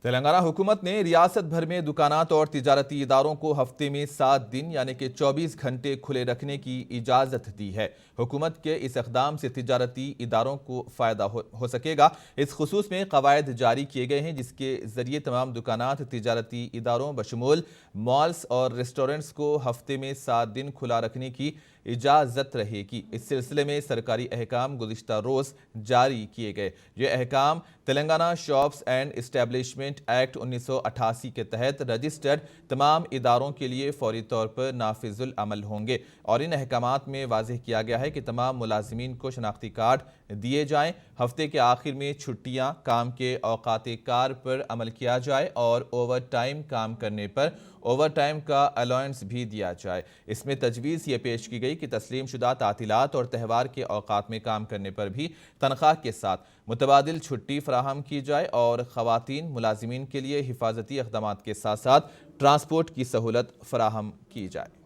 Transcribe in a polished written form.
تلنگانہ حکومت نے ریاست بھر میں دکانات اور تجارتی اداروں کو ہفتے میں 7 دن یعنی کہ 24 گھنٹے کھلے رکھنے کی اجازت دی ہے۔ حکومت کے اس اقدام سے تجارتی اداروں کو فائدہ ہو سکے گا۔ اس خصوص میں قواعد جاری کیے گئے ہیں جس کے ذریعے تمام دکانات، تجارتی اداروں بشمول مالز اور ریسٹورنٹس کو ہفتے میں 7 دن کھلا رکھنے کی اجازت رہے گی۔ اس سلسلے میں سرکاری احکام گزشتہ روز جاری کیے گئے۔ یہ احکام Telangana shops and establishment act 1988 کے تحت رجسٹرڈ تمام اداروں کے لیے فوری طور پر نافذ العمل ہوں گے، اور ان احکامات میں واضح کیا گیا ہے کہ تمام ملازمین کو شناختی کارڈ دیے جائیں، ہفتے کے آخر میں چھٹیاں، کام کے اوقات کار پر عمل کیا جائے اور اوور ٹائم کام کرنے پر اوور ٹائم کا الاؤنس بھی دیا جائے۔ اس میں تجویز یہ پیش کی گئی کہ تسلیم شدہ تعطیلات اور تہوار کے اوقات میں کام کرنے پر بھی تنخواہ کے ساتھ متبادل چھٹی فراہم کی جائے اور خواتین ملازمین کے لیے حفاظتی اقدامات کے ساتھ ساتھ ٹرانسپورٹ کی سہولت فراہم کی جائے۔